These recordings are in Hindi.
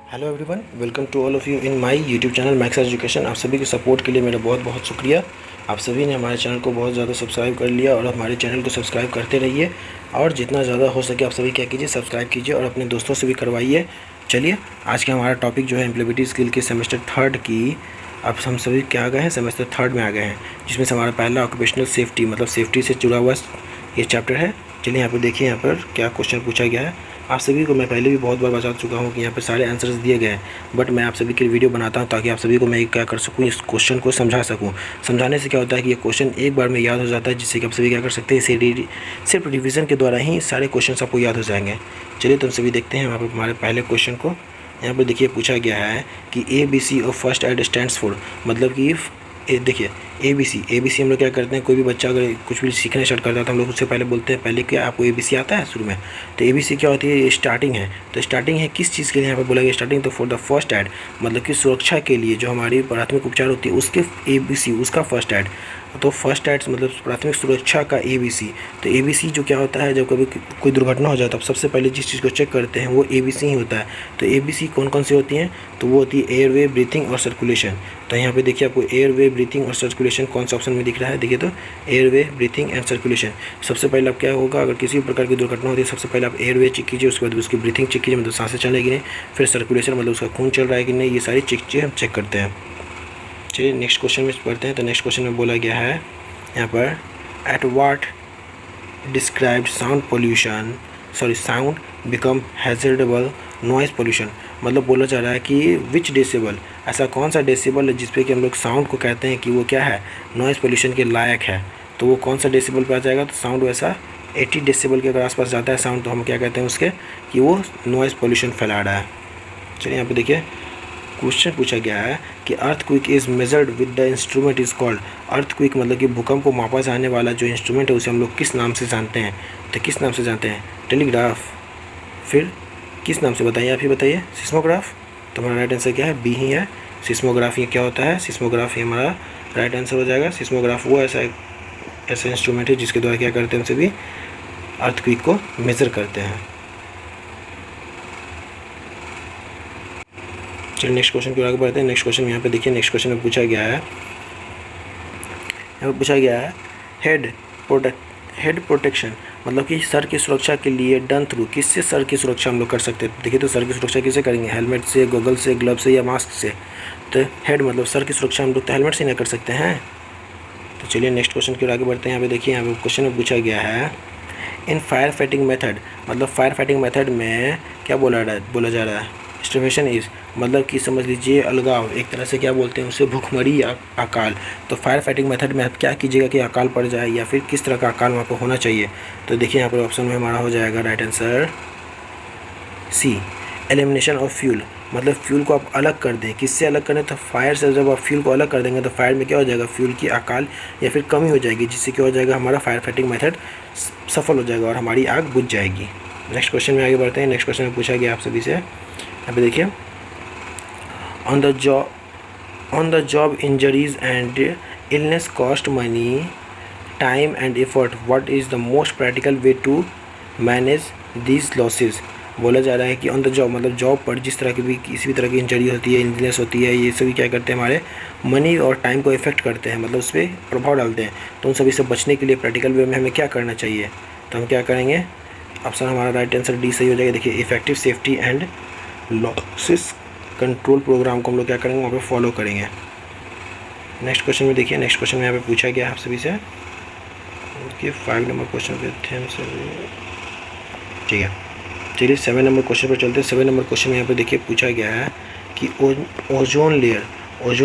Hello everyone, welcome to all of you in my YouTube channel Max Education. आप सभी के सपोर्ट के लिए मेरा बहुत बहुत शुक्रिया। आप सभी ने हमारे चैनल को बहुत ज़्यादा सब्सक्राइब कर लिया और हमारे चैनल को सब्सक्राइब करते रहिए और जितना ज़्यादा हो सके आप सभी क्या कीजिए, सब्सक्राइब कीजिए और अपने दोस्तों से भी करवाइए। चलिए, आज का हमारा टॉपिक जो है एम्प्लॉयबिलिटी स्किल के सेमेस्टर थर्ड की। अब हम सभी क्या आ गए हैं, सेमेस्टर थर्ड में आ गए हैं, जिसमें से हमारा पहला ऑक्यूपेशनल सेफ्टी मतलब सेफ्टी से जुड़ा हुआ ये चैप्टर है। चलिए यहाँ पर देखिए, यहाँ पर क्या क्वेश्चन पूछा गया है। आप सभी को मैं पहले भी बहुत बार बता चुका हूँ कि यहाँ पे सारे आंसर्स दिए गए हैं, बट मैं आप सभी के लिए वीडियो बनाता हूँ ताकि आप सभी को मैं क्या कर सकूँ, इस क्वेश्चन को समझा सकूँ। समझाने से क्या होता है कि ये क्वेश्चन एक बार में याद हो जाता है, जिससे कि आप सभी क्या कर सकते हैं, सिर्फ रिवीजन के द्वारा ही सारे क्वेश्चन आपको याद हो जाएंगे। चलिए तो हम सभी देखते हैं वहाँ पर हमारे पहले क्वेश्चन को। यहाँ पर देखिए पूछा गया है कि ABC of first aid stands for, मतलब कि देखिए ABC हम लोग क्या करते हैं, कोई भी बच्चा अगर कुछ भी सीखना स्टार्ट करता है तो हम लोग उससे पहले बोलते हैं, पहले क्या आपको ABC आता है शुरू में। तो ABC क्या होती है, स्टार्टिंग है। तो स्टार्टिंग है किस चीज़ के लिए यहाँ पर बोला गया स्टार्टिंग, तो फॉर द फर्स्ट एड, मतलब कि सुरक्षा के लिए जो हमारी प्राथमिक उपचार होती है उसके ABC उसका फर्स्ट एड। तो फर्स्ट एड्स मतलब प्राथमिक सुरक्षा का ABC। तो ABC जो क्या होता है, जब कभी कोई दुर्घटना हो जाए तो सबसे पहले जिस चीज़ को चेक करते हैं वो ABC ही होता है। तो ABC कौन कौन सी होती हैं, तो वो होती है एयरवे, ब्रीथिंग और सर्कुलेशन। तो यहाँ पे देखिए आपको एयरवे, ब्रीथिंग और सर्कुलेशन कौन सा ऑप्शन में दिख रहा है, देखिए तो एयरवे, ब्रीथिंग एंड सर्कुलेशन। सबसे पहले आप क्या होगा, अगर किसी भी प्रकार की दुर्घटना होती है सबसे पहले आप एयरवे चेक कीजिए, उसके बाद उसकी ब्रीथिंग चेक कीजिए मतलब सांसें चल रही कि नहीं, फिर सर्कुलेशन मतलब उसका खून चल रहा है कि नहीं, ये सारी चीज़ें हम चेक करते हैं। चलिए नेक्स्ट क्वेश्चन में पढ़ते हैं। तो नेक्स्ट क्वेश्चन में बोला गया है यहाँ पर, at what described sound become hazardable noise pollution. मतलब बोला जा रहा है कि विच डेसिबल, ऐसा कौन सा डेसिबल है जिसपे कि हम लोग साउंड को कहते हैं कि वो क्या है, नॉइज़ पोल्यूशन के लायक है। तो वो कौन सा डेसिबल पे आ जाएगा, तो साउंड वैसा 80 डेसिबल के अगर आसपास जाता है साउंड तो हम क्या कहते हैं उसके, कि वो नॉइज़ पोल्यूशन फैला रहा है। चलिए यहाँ पे देखिए क्वेश्चन पूछा गया है कि earthquake is measured with the instrument is called. Earthquake मतलब कि भूकंप को मापा जाने वाला जो इंस्ट्रूमेंट है उसे हम लोग किस नाम से जानते हैं, तो किस नाम से जानते हैं, टेलीग्राफ। फिर किस नाम से बताइए, आप ही बताइए, सिस्मोग्राफ। तो हमारा राइट आंसर क्या है, बी ही है, सिस्मोग्राफ। ये क्या होता है, सिस्मोग्राफ, ये हमारा राइट आंसर हो जाएगा। सिस्मोग्राफ वो ऐसा इंस्ट्रूमेंट है जिसके द्वारा क्या करते हैं, हम सभी अर्थक्वेक को मेज़र करते हैं। चलिए नेक्स्ट क्वेश्चन की ओर आगे बढ़ते हैं। नेक्स्ट क्वेश्चन यहाँ पे देखिए, नेक्स्ट क्वेश्चन में पूछा गया है, यहाँ पे पूछा गया है हेड प्रोटेक्शन, मतलब कि सर की सुरक्षा के लिए डन थ्रू, किससे सर की सुरक्षा हम लोग कर सकते हैं। देखिए तो सर की सुरक्षा किससे करेंगे, हेलमेट से, गॉगल से, ग्लव से या मास्क से। तो हेड मतलब सर की सुरक्षा हम लोग तो हेलमेट से नहीं कर सकते हैं। तो चलिए नेक्स्ट क्वेश्चन की ओर आगे बढ़ते हैं। यहाँ पे देखिए, यहाँ पे क्वेश्चन में पूछा गया है, इन फायर फाइटिंग मेथड, मतलब फायर फाइटिंग मेथड में क्या बोला जा रहा है, स्टर्वेशन इज़, मतलब कि समझ लीजिए अलगाव, एक तरह से क्या बोलते हैं उसे, भूखमरी या अकाल। तो फायर फाइटिंग मेथड में आप क्या कीजिएगा कि अकाल पड़ जाए या फिर किस तरह का अकाल वहाँ पर होना चाहिए। तो देखिए यहाँ पर ऑप्शन में हमारा हो जाएगा right answer C, elimination of fuel, मतलब फ्यूल को आप अलग कर दें। किससे अलग करें, तो फायर से। जब आप फ्यूल को अलग कर देंगे तो फायर में क्या हो जाएगा, फ्यूल की अकाल या फिर कमी हो जाएगी, जिससे क्या हो जाएगा, हमारा फायर फाइटिंग मेथड सफल हो जाएगा और हमारी आग बुझ जाएगी। नेक्स्ट क्वेश्चन में आगे बढ़ते हैं। नेक्स्ट क्वेश्चन में पूछा गया आप सभी से, यहाँ पे देखिए, on the job injuries and illness cost money, time and effort, what is the most practical way to manage these losses. बोला जा रहा है कि ऑन द जॉब मतलब जॉब पर जिस तरह की भी किसी भी तरह की इंजरी होती है, इलनेस होती है, ये सभी क्या करते हैं, हमारे मनी और टाइम को इफेक्ट करते हैं, मतलब उस पर प्रभाव डालते हैं। तो उन सभी से बचने के लिए प्रैक्टिकल वे में हमें क्या करना चाहिए, तो हम क्या करेंगे, ऑप्शन हमारा राइट आंसर डी सही हो जाएगा। देखिए effective safety and losses control program को हम लोग क्या करेंगे, वहाँ पे फॉलो करेंगे। नेक्स्ट क्वेश्चन में देखिए, नेक्स्ट क्वेश्चन में यहाँ पे पूछा गया आप सभी से कि 5 नंबर क्वेश्चन पे थे हमसे, ठीक है। चलिए 7 नंबर क्वेश्चन पर चलते हैं। 7 नंबर क्वेश्चन में यहाँ पे देखिए पूछा गया है कि ozone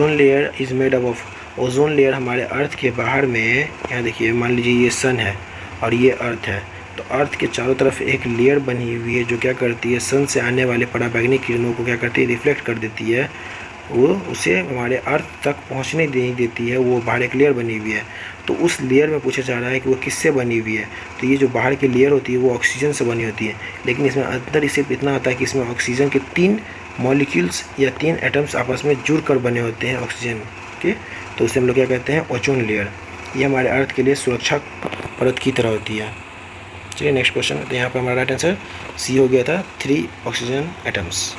layer is made up of, ozone layer हमारे अर्थ के बाहर में, यहाँ देखिए मान लीजिए ये सन है और ये अर्थ है, तो अर्थ के चारों तरफ एक लेयर बनी हुई है जो क्या करती है, सन से आने वाले पराबैंगनी किरणों को क्या करती है, रिफ्लेक्ट कर देती है, वो उसे हमारे अर्थ तक पहुंचने नहीं देती है, वो बाहर एक लेयर बनी हुई है। तो उस लेयर में पूछा जा रहा है कि वो किससे बनी हुई है। तो ये जो बाहर की लेयर होती है वो ऑक्सीजन से बनी होती है, लेकिन इसमें अंदर इसे इतना आता है कि इसमें ऑक्सीजन के 3 मॉलिक्यूल्स या 3 एटम्स आपस में जुड़ कर बने होते हैं ऑक्सीजन के। तो उसे हम लोग क्या कहते हैं, ओजोन लेयर। ये हमारे अर्थ के लिए सुरक्षा परत की तरह होती है। चलिए नेक्स्ट क्वेश्चन, तो यहाँ पर हमारा राइट आंसर सी हो गया था, 3 ऑक्सीजन एटम्स।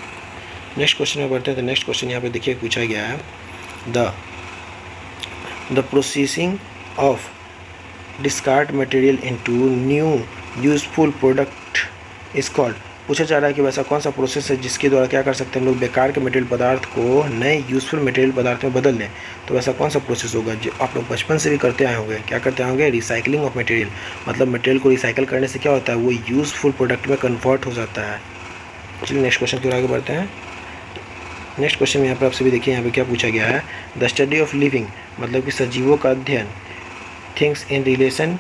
नेक्स्ट क्वेश्चन में बढ़ते हैं। तो नेक्स्ट क्वेश्चन यहाँ पे देखिए पूछा गया है, the processing of discard material into new useful product is called. पूछा जा रहा है कि वैसा कौन सा प्रोसेस है जिसके द्वारा क्या कर सकते हैं हम लोग बेकार के मटेरियल पदार्थ को नए यूजफुल मटेरियल पदार्थ में बदल लें। तो वैसा कौन सा प्रोसेस होगा जो आप लोग बचपन से भी करते आए होंगे। क्या करते आए होंगे, रिसाइकलिंग ऑफ मटेरियल। मतलब मटेरियल को रिसाइकिल करने से क्या होता है, वो यूजफुल प्रोडक्ट में कन्वर्ट हो जाता है। चलिए नेक्स्ट क्वेश्चन की ओर आगे बढ़ते हैं। नेक्स्ट क्वेश्चन में यहाँ पर आपसे भी देखिए, यहाँ पे क्या पूछा गया है, द स्टडी ऑफ लिविंग मतलब कि सजीवों का अध्ययन, things in relation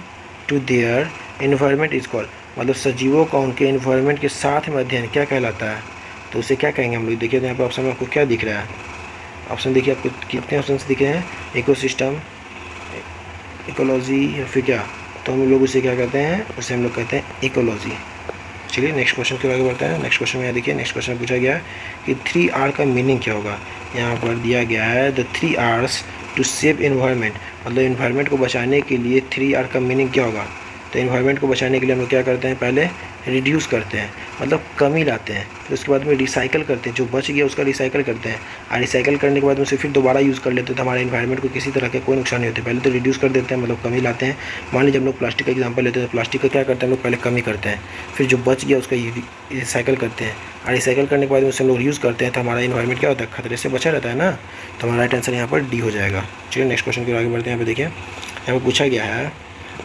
to their environment is called. मतलब सजीवों का उनके इन्वायरमेंट के साथ में अध्ययन क्या कहलाता है, तो उसे क्या कहेंगे हम लोग। देखिए तो यहाँ पर ऑप्शन में आपको क्या दिख रहा है, ऑप्शन देखिए आपको कितने ऑप्शन दिख रहे हैं, इकोसिस्टम, इकोलॉजी या फिर क्या। तो हम लोग उसे क्या कहते हैं, उसे हम लोग कहते हैं इकोलॉजी। चलिए नेक्स्ट क्वेश्चन की ओर आगे बढ़ते हैं। नेक्स्ट क्वेश्चन में देखिए, नेक्स्ट क्वेश्चन पूछा गया कि 3R का मीनिंग क्या होगा। यहाँ पर दिया गया है the 3Rs to save environment. मतलब इन्वायरमेंट को बचाने के लिए 3R का मीनिंग क्या होगा। तो इन्वायरमेंट को बचाने के लिए हम लोग क्या करते हैं, पहले रिड्यूस करते हैं मतलब कमी लाते हैं, फिर उसके बाद में रिसाइकल करते हैं, जो बच गया उसका रिसाइकल करते हैं, और रिसाइकल करने के बाद में उसे फिर दोबारा यूज़ कर लेते हैं, तो हमारे इन्वायरमेंट को किसी तरह के कोई नुकसान नहीं होते। पहले तो रिड्यूस कर देते हैं मतलब कमी लाते हैं। मान लीजिए हम लोग प्लास्टिक का एग्जाम्पल लेते हैं, तो प्लास्टिक का क्या करते हैं हम लोग, पहले कमी करते हैं, फिर जो बच गया उसका रिसाइकल करते हैं, और रिसाइकल करने के बाद उसे हम लोग यूज़ करते हैं, तो हमारा इन्वायरमेंट क्या होता है, खतरे से बचा रहता है ना। तो हमारा राइट आंसर यहाँ पर डी हो जाएगा। चलिए नेक्स्ट क्वेश्चन की आगे बढ़ते हैं। यहाँ पर देखिए, यहाँ पर पूछा गया है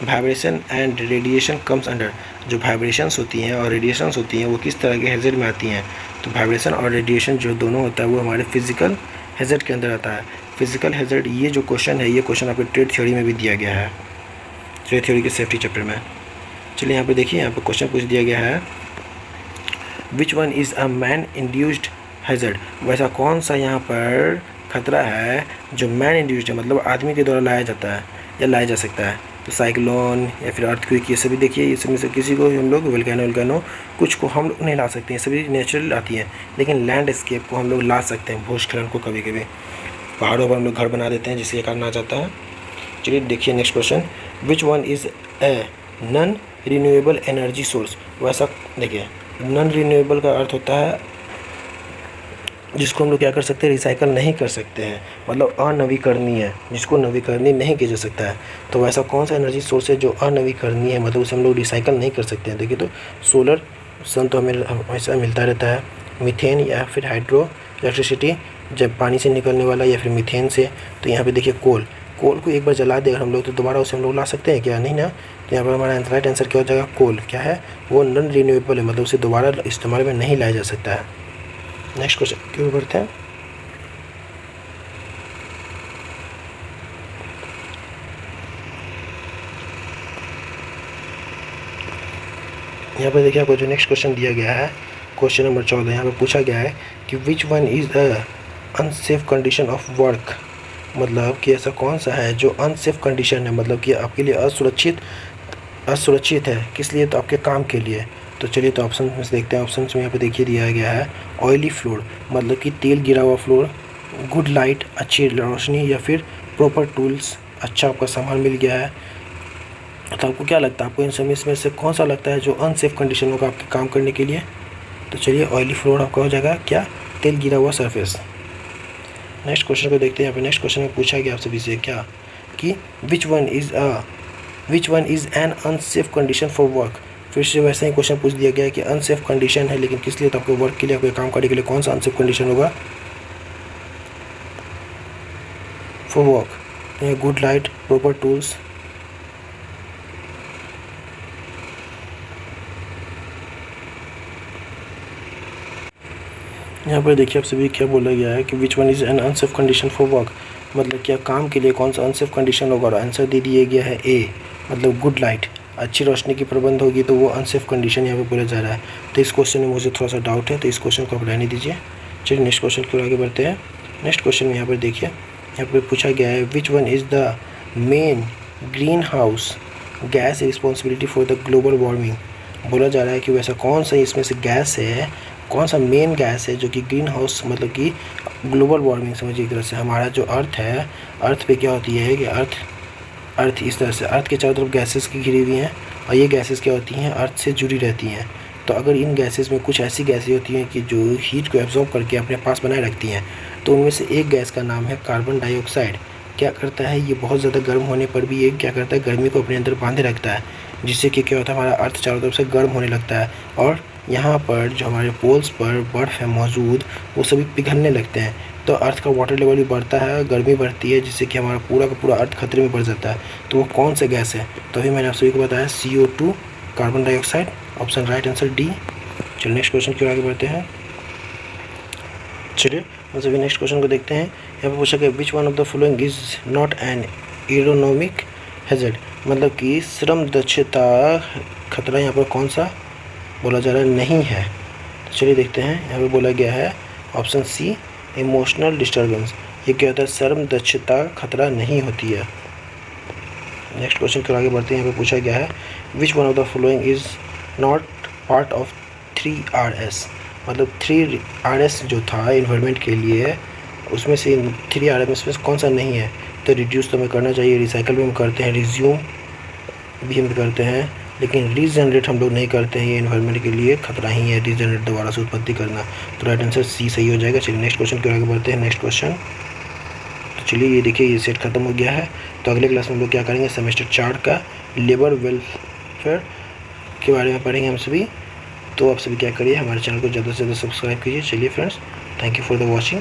vibration and radiation comes under. जो वाइब्रेशंस होती हैं और रेडिएशंस होती हैं वो किस तरह के हैज़र्ड में आती हैं। तो वाइब्रेशन और रेडिएशन जो दोनों होता है वो हमारे फिजिकल हैज़र्ड के अंदर आता है। फिजिकल हैज़र्ड, ये जो क्वेश्चन है ये क्वेश्चन आपके ट्रेड थ्योरी में भी दिया गया है, ट्रेड थ्योरी के सेफ्टी चैप्टर में। चलिए यहाँ पे देखिए, यहाँ पे क्वेश्चन पूछ दिया गया है which one is a man induced hazard. वैसा कौन सा यहाँ पर खतरा है जो मैन इंड्यूस्ड है, मतलब आदमी के द्वारा लाया जाता है या लाया जा सकता है। तो साइक्लोन या फिर अर्थक्वेक, ये सभी देखिए, ये सब में से किसी को हम लोग वोल्केनो कुछ को हम लोग नहीं ला सकते हैं, सभी नेचुरल आती हैं, लेकिन लैंडस्केप को हम लोग ला सकते हैं। भूस्खलन को कभी कभी पहाड़ों पर हम लोग घर बना देते हैं जिससे ये कारण आ जाता है। चलिए देखिए next question, which one is a non renewable energy source. वैसा देखिए, नॉन रिन्यूएबल का अर्थ होता है जिसको हम लोग क्या कर सकते हैं, रिसाइकल नहीं कर सकते हैं, मतलब अनवीकरणीय है, जिसको नवीकरणीय नहीं किया जा सकता है। तो वैसा कौन सा एनर्जी सोर्स है जो अनवीकरणीय है, मतलब उसे हम लोग रिसाइकल नहीं कर सकते हैं। देखिए तो सोलर सन तो हमें हमेशा मिलता रहता है, मीथेन या फिर हाइड्रो इलेक्ट्रिसिटी जब पानी से निकलने वाला, या फिर मीथेन से। तो यहाँ पर देखिए कोल को एक बार जला दे हम लोग तो दोबारा उसे हम लोग ला सकते हैं क्या, नहीं ना। तो यहाँ पर हमारा राइट आंसर क्या हो जाएगा, कोल क्या है, वो नॉन रिन्यूएबल है, मतलब उसे दोबारा इस्तेमाल में नहीं लाया जा सकता है। नेक्स्ट क्वेश्चन क्यों बढ़ते हैं। यहाँ पर देखिए आपको जो नेक्स्ट क्वेश्चन दिया गया है, क्वेश्चन नंबर 14, यहाँ पर पूछा गया है कि which one is a unsafe condition of work. मतलब कि ऐसा कौन सा है जो अनसेफ कंडीशन है, मतलब कि आपके लिए असुरक्षित है, किस लिए, तो आपके काम के लिए। तो चलिए तो ऑप्शन में से देखते हैं। ऑप्शन में यहाँ पे देखिए दिया गया है ऑयली फ्लोर, मतलब कि तेल गिरा हुआ फ्लोर, गुड लाइट अच्छी रोशनी, या फिर प्रॉपर टूल्स अच्छा आपका सामान मिल गया है। तो आपको क्या लगता है, आपको इन सब में से कौन सा लगता है जो अनसेफ कंडीशन होगा आपके काम करने के लिए। तो चलिए ऑयली फ्लोर आपका हो जाएगा क्या, तेल गिरा हुआ सरफेस। नेक्स्ट क्वेश्चन को देखते हैं। यहाँ पे नेक्स्ट क्वेश्चन में पूछा गया आप सभी से क्या कि which one is an unsafe condition for work. फिर से वैसा ही क्वेश्चन पूछ दिया गया है कि अनसेफ कंडीशन है लेकिन किस लिए, तो आपके वर्क के लिए, आपके काम करने के लिए कौन सा अनसेफ कंडीशन होगा for work. Good light, proper tools, यहाँ पर देखिए आप सभी क्या बोला गया है कि which one is an unsafe condition for work, मतलब क्या काम के लिए कौन सा अनसेफ कंडीशन होगा। और आंसर दे दिया गया है ए, मतलब गुड लाइट, अच्छी रोशनी की प्रबंध होगी तो वो अनसेफ कंडीशन यहाँ पे बोला जा रहा है। तो इस क्वेश्चन में मुझे थोड़ा सा डाउट है, तो इस क्वेश्चन को आप रहने दीजिए। चलिए नेक्स्ट क्वेश्चन की ओर आगे बढ़ते हैं। नेक्स्ट क्वेश्चन में यहाँ पर देखिए, यहाँ पर पूछा गया है which one is the main green house gas responsibility for the global warming. बोला जा रहा है कि वैसा कौन सा इसमें से गैस है, कौन सा मेन गैस है जो कि ग्रीन हाउस, मतलब कि ग्लोबल वार्मिंग समझिए एक तरह से। हमारा जो अर्थ है, अर्थ पे क्या होती है कि अर्थ इस तरह से, अर्थ के चारों तरफ गैसेस की घिरी हुई हैं, और ये गैसेस क्या होती हैं, अर्थ से जुड़ी रहती हैं। तो अगर इन गैसेस में कुछ ऐसी गैसें होती हैं कि जो हीट को एब्जॉर्ब करके अपने पास बनाए रखती हैं, तो उनमें से एक गैस का नाम है कार्बन डाइऑक्साइड। क्या करता है, ये बहुत ज़्यादा गर्म होने पर भी ये क्या करता है, गर्मी को अपने अंदर बांधे रखता है, जिससे कि क्या होता है, हमारा अर्थ चारों तरफ से गर्म होने लगता है और यहाँ पर जो हमारे पोल्स पर बर्फ़ है मौजूद, वो सभी पिघलने लगते हैं। तो अर्थ का वाटर लेवल भी बढ़ता है, गर्मी बढ़ती है, जिससे कि हमारा पूरा का पूरा अर्थ खतरे में पड़ जाता है। तो वो कौन सा गैस है, तो अभी मैंने आप सभी को बताया CO2, carbon dioxide. Option right answer D. चलिए नेक्स्ट क्वेश्चन की ओर आगे बढ़ते हैं। चलिए हम सभी नेक्स्ट क्वेश्चन को देखते हैं। यहाँ पर पूछा गया which one of the following is not an ergonomic hazard, मतलब कि श्रम दक्षता खतरा यहाँ पर कौन सा बोला जा रहा है, नहीं है। तो चलिए देखते हैं, यहाँ पर बोला गया है ऑप्शन सी इमोशनल डिस्टर्बेंस। ये क्या होता है, श्रम दक्षता खतरा नहीं होती है। नेक्स्ट क्वेश्चन की ओर आगे बढ़ते हैं। यहाँ पर पूछा गया है विच one of the following is not part of 3RS, मतलब 3RS जो था इन्वायरमेंट के लिए, उसमें से 3RS में कौन सा नहीं है। तो रिड्यूस तो हमें करना चाहिए, रिसाइकल भी हम करते हैं, रिज्यूम भी हम करते हैं, लेकिन रीजनरेट हम लोग नहीं करते हैं। ये इन्वायरमेंट के लिए खतरा ही है, रीजनरेट दोबारा से उत्पत्ति करना। तो राइट आंसर सी सही हो जाएगा। चलिए नेक्स्ट क्वेश्चन की आगे बढ़ते हैं। नेक्स्ट क्वेश्चन, तो चलिए ये देखिए ये सेट खत्म हो गया है। तो अगले क्लास में हम लोग क्या करेंगे, सेमेस्टर 4 का लेबर वेलफेयर के बारे में पढ़ेंगे हम सभी। तो आप सभी क्या करिए, हमारे चैनल को ज़्यादा से ज़्यादा सब्सक्राइब कीजिए। चलिए friends, thank you for the watching.